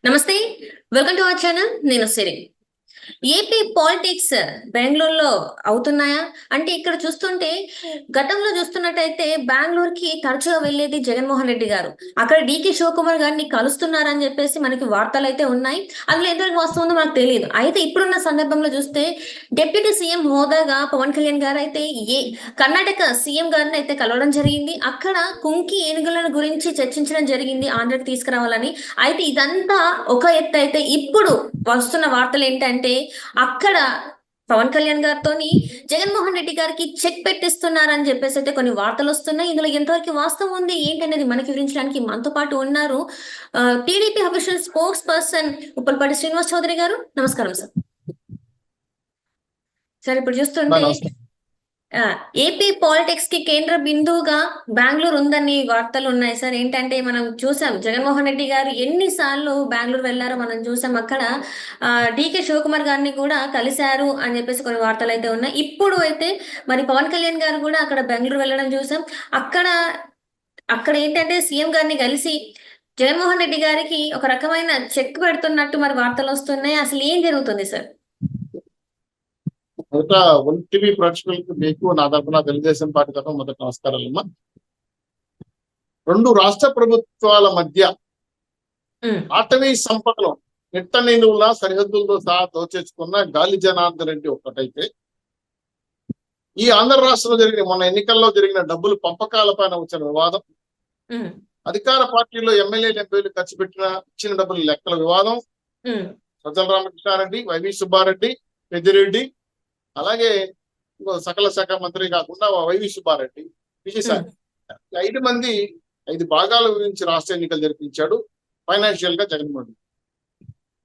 నమస్తే. Welcome to our channel. నేను సిరి. AP politics బెంగుళూరులో అవుతున్నాయా? అంటే ఇక్కడ చూస్తుంటే గతంలో చూస్తున్నట్టయితే బెంగుళూరుకి తరచుగా వెళ్ళేది జగన్మోహన్ రెడ్డి గారు. అక్కడ డీకే శివకుమార్ గారిని కలుస్తున్నారని చెప్పేసి మనకి వార్తలైతే ఉన్నాయి. అందులో ఎంతవరకు వాస్తవం ఉందో మనకు తెలియదు. అయితే ఇప్పుడున్న సందర్భంలో చూస్తే డిప్యూటీ సీఎం హోదాగా పవన్ కళ్యాణ్ గారు అయితే కర్ణాటక సీఎం గారిని అయితే కలవడం జరిగింది. అక్కడ కుంకి ఏనుగులను గురించి చర్చించడం జరిగింది ఆంధ్రకి తీసుకురావాలని. అయితే ఇదంతా ఒక ఎత్తు అయితే ఇప్పుడు వస్తున్న వార్తలు ఏంటంటే అక్కడ పవన్ కళ్యాణ్ గారితో జగన్మోహన్ రెడ్డి గారికి చెక్ పెట్టిస్తున్నారని చెప్పేసి అయితే కొన్ని వార్తలు వస్తున్నాయి. ఇందులో ఎంతవరకు వాస్తవం ఉంది ఏంటనేది మనకి వివరించడానికి మనతో పాటు ఉన్నారు TDP official spokesperson Uppalapati Srinivas Chowdary garu. నమస్కారం సార్. సార్ ఇప్పుడు చూస్తుంటే ఏపీ పాలిటిక్స్ కి కేంద్ర బిందువుగా బెంగళూరు ఉందని వార్తలు ఉన్నాయి సార్. ఏంటంటే మనం చూసాం జగన్మోహన్ రెడ్డి గారు ఎన్నిసార్లు బెంగళూరు వెళ్లారో మనం చూసాం. అక్కడ డీకే శివకుమార్ గారిని కూడా కలిశారు అని చెప్పేసి కొన్ని వార్తలు అయితే ఉన్నాయి. ఇప్పుడు అయితే మరి పవన్ కళ్యాణ్ గారు కూడా అక్కడ బెంగళూరు వెళ్ళడం చూసాం. అక్కడ అక్కడ ఏంటంటే సీఎం గారిని కలిసి జగన్మోహన్ రెడ్డి గారికి ఒక రకమైన చెక్ పెడుతున్నట్టు మరి వార్తలు వస్తున్నాయి. అసలు ఏం జరుగుతుంది సార్? మొదట టీవీ ప్రేక్షకులకు మీకు నా తరఫున తెలుగుదేశం పార్టీ తరఫున మొదటి నమస్కారాలమ్మా. రెండు రాష్ట్ర ప్రభుత్వాల మధ్య అటవీ సంపదను నిట్టనిలువుల సరిహద్దులతో సహా దోచేసుకున్న గాలి జనార్దన్ రెడ్డి ఒక్కటైతే, ఈ ఆంధ్ర రాష్ట్రంలో జరిగిన మొన్న ఎన్నికల్లో జరిగిన డబ్బులు పంపకాల పైన వచ్చిన వివాదం, అధికార పార్టీలో ఎమ్మెల్యేలు ఎంపీలు ఖర్చు ఇచ్చిన డబ్బుల లెక్కల వివాదం, సజ్జల రామకృష్ణారెడ్డి, వైవి సుబ్బారెడ్డి, పెద్దిరెడ్డి, అలాగే సకల శాఖ మంత్రి కాకుండా వైవి సుబ్బారెడ్డి, విజయసాయి, 5 మంది 5 భాగాల గురించి రాష్ట్ర ఎన్నికలు జరిపించాడు ఫైనాన్షియల్ గా జగన్మోహన్.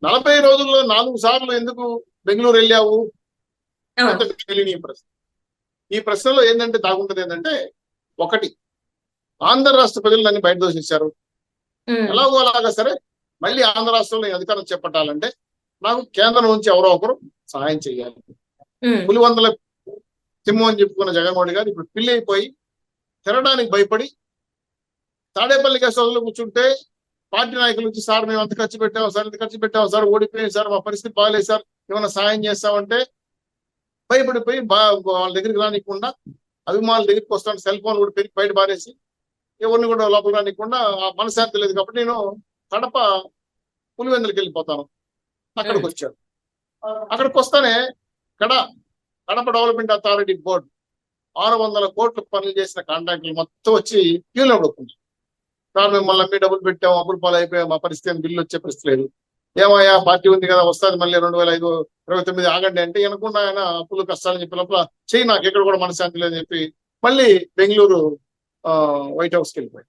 40 రోజుల్లో 4 సార్లు ఎందుకు బెంగళూరు వెళ్ళావు తెలియని ప్రశ్న. ఈ ప్రశ్నలో ఏంటంటే దాగుంటది ఏంటంటే, ఒకటి, ఆంధ్ర రాష్ట్ర ప్రజలు నన్ను బయట దోషించారు, ఎలాగో అలాగా సరే మళ్ళీ ఆంధ్ర రాష్ట్రంలో అధికారం చేపట్టాలంటే నాకు కేంద్రం నుంచి ఎవరో ఒకరు సహాయం చేయాలి. పులివందల సింహం అని చెప్పుకున్న జగన్మోహన్ గారు ఇప్పుడు పిల్లి అయిపోయి తిరగడానికి భయపడి తాడేపల్లి గెస్ట్లో కూర్చుంటే పార్టీ నాయకులు వచ్చి, సార్ మేము అంత ఖర్చు పెట్టాము సార్, ఇంత ఖర్చు పెట్టాము సార్, ఓడిపోయాం సార్, మా పరిస్థితి బాగాలేదు సార్, ఏమైనా సాయం చేస్తామంటే భయపడిపోయి వాళ్ళ దగ్గరికి రానికుండా, అభిమానుల దగ్గరికి వస్తాను సెల్ ఫోన్ కూడా పెరిగి బయట బారేసి ఎవరిని కూడా లోపల రానికుండా మనశాంతి లేదు కాబట్టి నేను కడప పులివెందులకి వెళ్ళిపోతాను. అక్కడికి వచ్చాడు. అక్కడికి వస్తానే కడప డెవలప్మెంట్ అథారిటీ బోర్డు 600 కోట్ల పనులు చేసిన కాంట్రాక్టులు మొత్తం వచ్చి క్యూలో పడుకుంటారు. సార్ మేము మళ్ళీ అమ్మి డబ్బులు పెట్టాము, అప్పులు పాలు అయిపోయాం, మా పరిస్థితి బిల్లు వచ్చే పరిస్థితి లేదు, ఏమయ్యా పార్టీ ఉంది కదా వస్తుంది మళ్ళీ 2029 ఆగండి అంటే వినకుండా ఆయన అప్పులు కష్టాలని చెప్పి లోపల చెయ్యి, నాకు ఎక్కడ కూడా మనశాంతి లేదని చెప్పి మళ్ళీ బెంగళూరు వైట్ హౌస్కి వెళ్ళిపోయి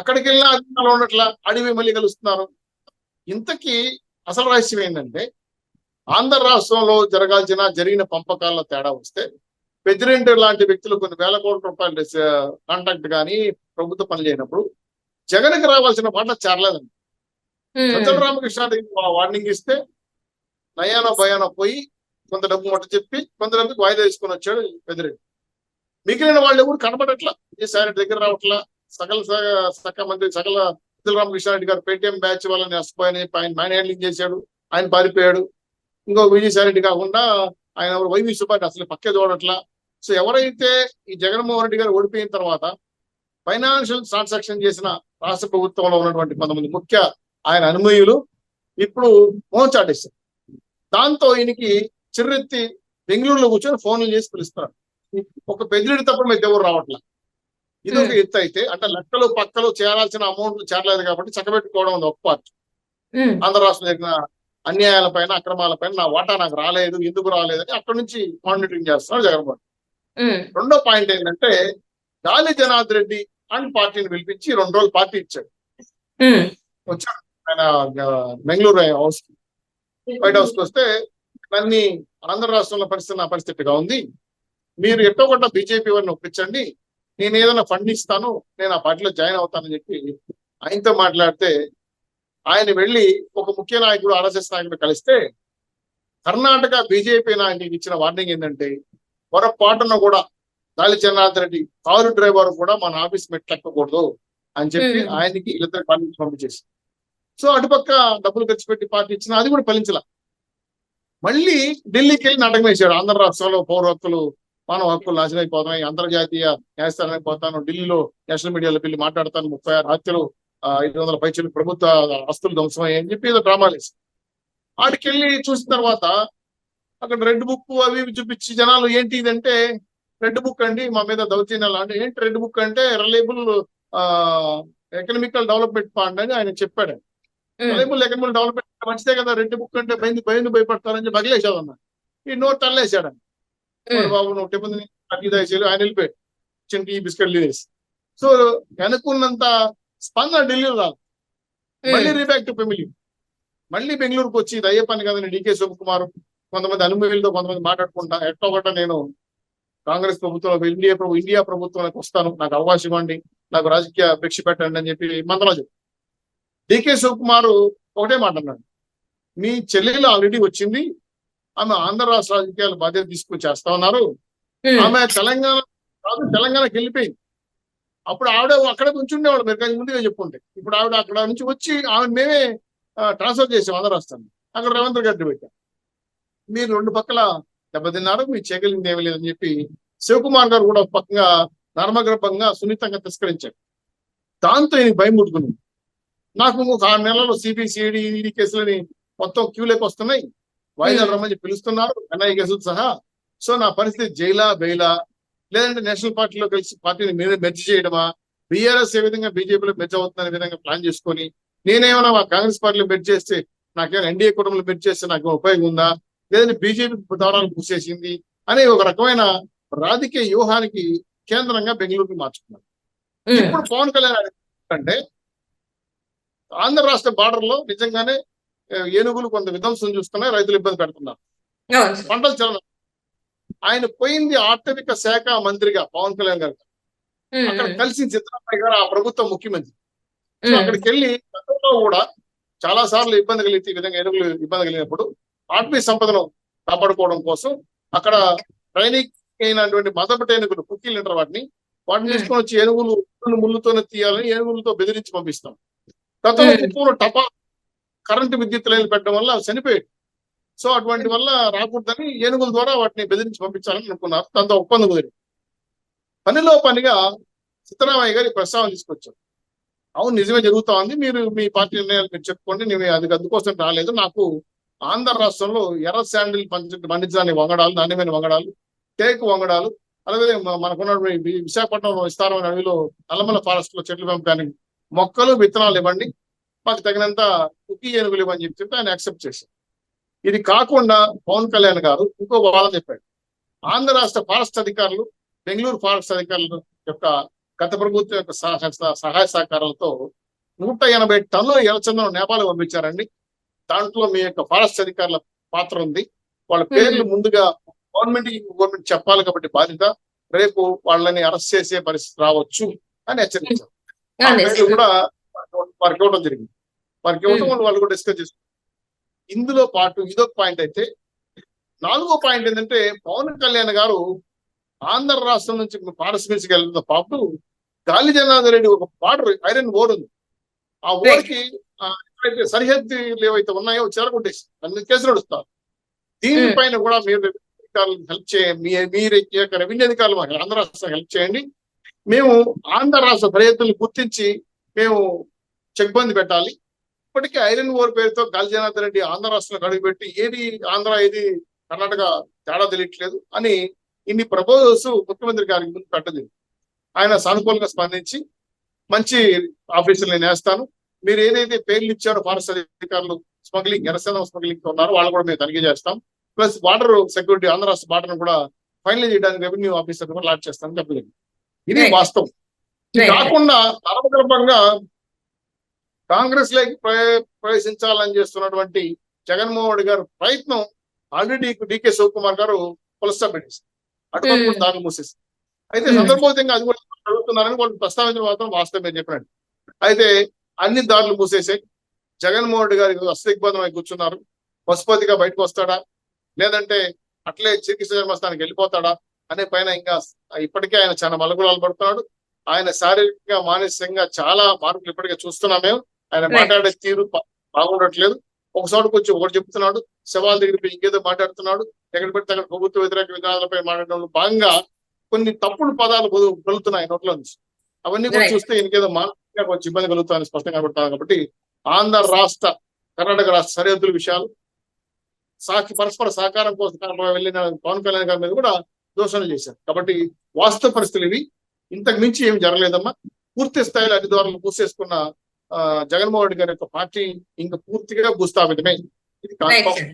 అక్కడికి వెళ్ళినా అధికారులు ఉన్నట్ల అడివి మళ్ళీ కలుస్తున్నారు. ఇంతకీ అసలు రహస్యం ఏంటంటే, ఆంధ్ర రాష్ట్రంలో జరిగిన పంపకాల్లో తేడా వస్తే పెద్దిరెడ్డి లాంటి వ్యక్తులు కొన్ని వేల కోట్ల రూపాయలు కాంట్రాక్ట్ కానీ ప్రభుత్వ పనులు చేయనప్పుడు జగన్కి రావాల్సిన మాట చేరలేదండి. సజ్జల రామకృష్ణారెడ్డి వార్నింగ్ ఇస్తే నయానో భయానో పోయి కొంత డబ్బు మొట్ట చెప్పి కొంత డబ్బుకి వాయిదా తీసుకొని వచ్చాడు పెద్దిరెడ్డి. మిగిలిన వాళ్ళు ఎవరు కనబడట్లా, విజయసాయి రెడ్డి దగ్గర రావట్లా, సకల శాఖ మంత్రి సజ్జల రామకృష్ణారెడ్డి గారు పేటీఎం బ్యాచ్ వాళ్ళని నష్టపోయని ఆయన మ్యాన్ హ్యాండ్లింగ్ చేశాడు, ఆయన పారిపోయాడు. ఇంకో విజయసాయి రెడ్డి కాకుండా ఆయన వైవి సుబ్బారెడ్డి అసలు పక్కే చూడట్లా. సో ఎవరైతే ఈ జగన్మోహన్ రెడ్డి గారు ఓడిపోయిన తర్వాత ఫైనాన్షియల్ ట్రాన్సాక్షన్ చేసిన రాష్ట్ర ప్రభుత్వంలో ఉన్నటువంటి 11 ముఖ్య ఆయన అనుమయులు ఇప్పుడు మోహన్ చాటేశారు. దాంతో ఈయనకి చిర్రెత్తి బెంగళూరులో కూర్చొని ఫోన్లు చేసి పిలుస్తున్నారు. ఒక పెద్దిరెడ్డి తప్ప మీద ఎవరు రావట్లా. ఇది ఒక ఎత్తు అయితే, అంటే లెక్కలు పక్కలు చేరాల్సిన అమౌంట్లు చేరలేదు కాబట్టి చక్కబెట్టుకోవడం ఉంది ఒక పార్టీ. ఆంధ్ర రాష్ట్రంలో జరిగిన అన్యాయాల పైన అక్రమాల పైన నా వాటా నాకు రాలేదు, ఎందుకు రాలేదని అక్కడి నుంచి మానిటరింగ్ చేస్తున్నాడు జగన్మోహన్. రెండో పాయింట్ ఏంటంటే, గాలి జనార్దన్ రెడ్డి అండ్ పార్టీని పిలిపించి 2 రోజులు పార్టీ ఇచ్చాడు. వచ్చాడు ఆయన బెంగళూరు హౌస్ కి, వైట్ హౌస్ కి వస్తే అన్ని ఆంధ్ర రాష్ట్రంలో పరిస్థితి నా పరిస్థితిగా ఉంది, మీరు ఎట్టో కొట్ట బీజేపీ వారిని ఒప్పించండి, నేను ఏదైనా ఫండ్ ఇస్తాను, నేను ఆ పార్టీలో జాయిన్ అవుతానని చెప్పి ఆయనతో మాట్లాడితే, ఆయన వెళ్ళి ఒక ముఖ్య నాయకుడు ఆర్ఎస్ఎస్ నాయకుడు కలిస్తే కర్ణాటక బీజేపీ నాయకుడికి ఇచ్చిన వార్నింగ్ ఏంటంటే, పొరపాటున కూడా గాలి జనార్దన్ రెడ్డి కారు డ్రైవర్ కూడా మన ఆఫీస్ మెట్లెక్కకూడదు అని చెప్పి ఆయనకి వీళ్ళిద్దరు పంపించేసి సో అటుపక్క డబ్బులు ఖర్చు పెట్టి పార్టీ ఇచ్చినా అది కూడా ఫలించలా. మళ్ళీ ఢిల్లీకి వెళ్ళి నాటకం వేసాడు. ఆంధ్ర రాష్ట్రంలో పౌర హక్కులు, మానవ హక్కులు నాశనం అయిపోతున్నాయి, అంతర్జాతీయ న్యాయస్థానానికి పోతాను, ఢిల్లీలో నేషనల్ మీడియాలో వెళ్ళి మాట్లాడతాను, 36 హత్యలు, 500 పైచలు ప్రభుత్వ ఆస్తులు ధ్వంసమయ్యాయి అని చెప్పి ఏదో డ్రామాలు వేసి ఆడికెళ్ళి చూసిన తర్వాత అక్కడ రెడ్ బుక్ అవి ఇవి చూపించి జనాలు ఏంటి ఇదంటే, రెడ్ బుక్ అండి మా మీద దౌర్జన్యాలు అంటే, ఏంటి రెడ్ బుక్ అంటే రిలయబుల్ ఎకనామికల్ డెవలప్మెంట్ ఫండ్ అని ఆయన చెప్పాడు. రిలయబుల్ ఎకనామికల్ డెవలప్మెంట్ మంచిదే కదా, రెడ్ బుక్ అంటే భయపడతారని చెప్పి బగిలేసాడు అన్న. ఈ నోట్ తల్లేసాడు. బాబు నువ్వు టిఫిన్ ఆయన వెళ్ళిపోయాడు చిన్న టీ బిస్కెట్లు వేసి. సో అనుకున్నంత స్పందన ఢిల్లీలో రాదు. మళ్ళీ రీబ్యాక్ టు ఫ్యామిలీ, మళ్ళీ బెంగళూరుకు వచ్చి ఇది అయ్యే పని కదండి. డికే శివకుమార్ కొంతమంది అనుభవులతో కొంతమంది మాట్లాడుకుంటా ఎట్టో ఒకట నేను కాంగ్రెస్ ప్రభుత్వంలో ఇండియా ప్రభుత్వానికి వస్తాను, నాకు అవకాశం ఇవ్వండి, నాకు రాజకీయ భిక్ష పెట్టండి అని చెప్పి మంత్రాలు చెప్పి డికే శివకుమార్ ఒకటే మాట అన్నాడు, మీ చెల్లెలు ఆల్రెడీ వచ్చింది, ఆమె ఆంధ్ర రాష్ట్ర రాజకీయాలు బాధ్యత తీసుకుని చేస్తా ఉన్నారు, ఆమె తెలంగాణకి వెళ్ళిపోయింది. అప్పుడు ఆవిడ అక్కడే ఉంచుండేవాళ్ళు, మీరు ముందుగా చెప్పుకుంటే. ఇప్పుడు ఆవిడ అక్కడ నుంచి వచ్చి ఆమె మేమే ట్రాన్స్ఫర్ చేసాం ఆంధ్ర రాష్ట్రాన్ని, అక్కడ రేవంత్ రెడ్డి పెట్టాం. మీరు రెండు పక్కల దెబ్బతిన్నారు, మీ చేయగలిగింది ఏమీ లేదని చెప్పి శివకుమార్ గారు కూడా పక్కగా నర్మగర్భంగా సున్నితంగా తిరస్కరించారు. దాంతో ఈయన భయం పుట్టుకుంది. నాకు ఒక 6 నెలల్లో సిబిసిఐడి ఈడీ కేసులని మొత్తం క్యూలోకి వస్తున్నాయి, వాయిదాలు రమ్మని పిలుస్తున్నారు, ఎన్ఐ కేసులు సహా. సో నా పరిస్థితి జైలా బెయిలా, లేదంటే నేషనల్ పార్టీలో కలిసి పార్టీని మెర్జ్ చేయడమా, బీఆర్ఎస్ ఏ విధంగా బీజేపీలో మెర్జ్ అవుతుందనే విధంగా ప్లాన్ చేసుకొని నేనేమైనా మా కాంగ్రెస్ పార్టీలో మెర్జ్ చేస్తే నాకేమైనా ఎన్డీఏ కుటుంబంలో మెర్జ్ చేస్తే నాకు ఉపయోగం ఉందా, లేదంటే బీజేపీ దారాలు పూసేసింది అనే ఒక రకమైన రాజకీయ వ్యూహానికి కేంద్రంగా బెంగళూరుకి మార్చుకున్నారు. ఇప్పుడు పవన్ కళ్యాణ్ అంటే ఆంధ్ర రాష్ట్ర బార్డర్ లో నిజంగానే ఏనుగులు కొంత విధ్వంసం చూస్తున్నాయి, రైతులు ఇబ్బంది పెడుతున్నారు, పంటలు చలనం. ఆయన పోయింది ఆర్థిక శాఖ మంత్రిగా పవన్ కళ్యాణ్ గారు, అక్కడ కలిసి సిద్ధరామయ్య గారు ఆ ప్రభుత్వ ముఖ్యమంత్రి. సో అక్కడికి వెళ్ళి గతంలో కూడా చాలా సార్లు ఇబ్బంది కలిగితే ఈ విధంగా ఏనుగులు ఇబ్బంది కలిగినప్పుడు అటవీ సంపదను కాపాడుకోవడం కోసం అక్కడ ట్రైనింగ్ అయినటువంటి మదపటి ఏనుగులు కుక్కీలు అంటారు వాటిని తీసుకొని వచ్చి ఏనుగులు ముళ్ళుతోనే తీయాలని ఏనుగులతో బెదిరించి పంపిస్తాం. గతంలో కుప్పంలో టపా కరెంటు విద్యుత్ లైన్లు పెట్టడం వల్ల చనిపోయాడు. సో అటువంటి వల్ల రాకూడదని ఏనుగుల ద్వారా వాటిని బెదిరించి పంపించాలని అనుకున్నారు. దాంతో ఒప్పందం కుదిరి పనిలో పనిగా సిద్ధరామయ్య గారి ప్రస్తావన తీసుకొచ్చారు. అవును నిజమే జరుగుతా ఉంది, మీరు మీ పార్టీ నిర్ణయాలు మీరు చెప్పుకోండి, నేను అది అందుకోసం రాలేదు, నాకు ఆంధ్ర రాష్ట్రంలో ఎర్ర శాండిల్ పండించడానికి వంగడాలు, నాణ్యమైన వంగడాలు, టేకు వంగడాలు, అలాగే మనకున్నటువంటి విశాఖపట్నంలో విస్తారమైన అడవిలో నల్లమల ఫారెస్ట్ లో చెట్లు పెంపడానికి మొక్కలు విత్తనాలు ఇవ్వండి, మాకు తగినంత కుక్కీ ఏనుగులు ఇవ్వని చెప్తే ఆయన యాక్సెప్ట్ చేశారు. ఇది కాకుండా పవన్ కళ్యాణ్ గారు ఇంకో వాదన చెప్పాడు. ఆంధ్ర రాష్ట్ర ఫారెస్ట్ అధికారులు బెంగళూరు ఫారెస్ట్ అధికారుల యొక్క గత ప్రభుత్వం యొక్క సహాయ సహకారాలతో 180 టన్నుల ఎర్రచందనం నేపాల్ పంపించారండి. దాంట్లో మీ యొక్క ఫారెస్ట్ అధికారుల పాత్ర ఉంది, వాళ్ళ పేర్లు ముందుగా గవర్నమెంట్ చెప్పాలి కాబట్టి బాధ్యత, రేపు వాళ్ళని అరెస్ట్ చేసే పరిస్థితి రావచ్చు అని హెచ్చరించారు. కూడా వారికి ఇవ్వడం జరిగింది. వారికి ఇవ్వడం వాళ్ళు కూడా డిస్కస్ చేసుకున్నారు. ఇందులో పాటు ఇదొక పాయింట్ అయితే, 4వ పాయింట్ ఏంటంటే పవన్ కళ్యాణ్ గారు ఆంధ్ర రాష్ట్రం నుంచి ఫారెస్ట్ మినిస్టర్కి వెళ్ళిన పాటు గాలి జనార్దన్ రెడ్డి ఒక బార్డర్ ఐరన్ ఓర్ ఉంది, ఆ ఓర్కి ఎక్కడైతే సరిహద్దులు ఏవైతే ఉన్నాయో చెరగొట్టేసి అన్ని కేసులు నడుస్తారు. దీనిపైన కూడా మీరు హెల్ప్ చేయండి, మీరు రెవెన్యూ అధికారులు మాకు ఆంధ్ర రాష్ట్రం హెల్ప్ చేయండి, మేము ఆంధ్ర రాష్ట్ర సరిహద్దులు గుర్తించి మేము చెక్బంది పెట్టాలి. ఇప్పటికీ ఐరన్ ఓర్ పేరుతో గాలి జనార్దన్ రెడ్డి ఆంధ్ర రాష్ట్రంలో అడుగుపెట్టి ఏది ఆంధ్ర ఏది కర్ణాటక తేడా తెలియట్లేదు అని ఇన్ని ప్రపోజల్స్ ముఖ్యమంత్రి గారికి ముందు పెట్టదు. ఆయన సానుకూలంగా స్పందించి మంచి ఆఫీసులు నేను వేస్తాను, మీరు ఏదైతే పేర్లు ఇచ్చారో ఫారెస్ట్ అధికారులు స్మగ్లింగ్ ఎర్రచందనం స్మగ్లింగ్ ఉన్నారో వాళ్ళు కూడా మేము తనిఖీ చేస్తాం, ప్లస్ బార్డర్ సెక్యూరిటీ ఆంధ్ర రాష్ట్ర బార్డర్ కూడా ఫైనల్ చేయడానికి రెవెన్యూ ఆఫీసర్ కూడా లాట్ చేస్తానని చెప్పలేదు. ఇది వాస్తవం. ఇది కాకుండా నరమగర్భంగా కాంగ్రెస్ లోకి ప్రవేశించాలని చేస్తున్నటువంటి జగన్మోహన్ రెడ్డి గారు ప్రయత్నం ఆల్రెడీ డికే శివకుమార్ గారు పులస్టాప్ పెట్టేసి అటువంటి దాన్ని మూసేసి, అయితే సందర్భోచితంగా అది కూడా జరుగుతున్నారని వాళ్ళు ప్రస్తావించిన మాత్రం వాస్తవం మీరు చెప్పినట్టు. అయితే అన్ని దారులు మూసేసాయి. జగన్మోహన్ రెడ్డి గారి అస్తిగ్బంధమై కూర్చున్నారు. పశుపతిగా బయటకు వస్తాడా, లేదంటే అట్లే చికిత్స ధర్మస్థానానికి వెళ్ళిపోతాడా అనే పైన ఇంకా ఇప్పటికే ఆయన చాలా మలగులాలు పడుతున్నాడు. ఆయన శారీరకంగా మానసికంగా చాలా మార్పులు ఇప్పటికే చూస్తున్నాం మేము. ఆయన Right. మాట్లాడే తీరు బాగుండట్లేదు. ఒకసారికి వచ్చి ఒకటి చెప్తున్నాడు, శవాల దగ్గర పోయి ఇంకేదో మాట్లాడుతున్నాడు, ఎక్కడ పెడితే అక్కడ ప్రభుత్వ వ్యతిరేక విధానాలపై మాట్లాడడంలో భాగంగా కొన్ని తప్పుడు పదాలు వెళుతున్నాయి నోట్లో నుంచి. అవన్నీ కూడా Right. చూస్తే ఇంకేదో మానసికంగా కొంచెం ఇబ్బంది కలుగుతాయని స్పష్టంగా కనబడుతుంది. కాబట్టి ఆంధ్ర రాష్ట్ర కర్ణాటక రాష్ట్ర సరిహద్దుల విషయాలు పరస్పర సహకారం కోసం వెళ్ళిన పవన్ కళ్యాణ్ గారి మీద కూడా దోషణలు చేశారు. కాబట్టి వాస్తవ పరిస్థితులు ఇవి. ఇంతకు మించి ఏమి జరగలేదమ్మా. పూర్తి స్థాయిలో అన్ని ద్వారాలు పూసేసుకున్న జగన్మోహన్ రెడ్డి గారి యొక్క పార్టీ ఇంకా పూర్తిగా భూస్థాపితమే. ఇది Right, కన్ఫర్మ్. sir.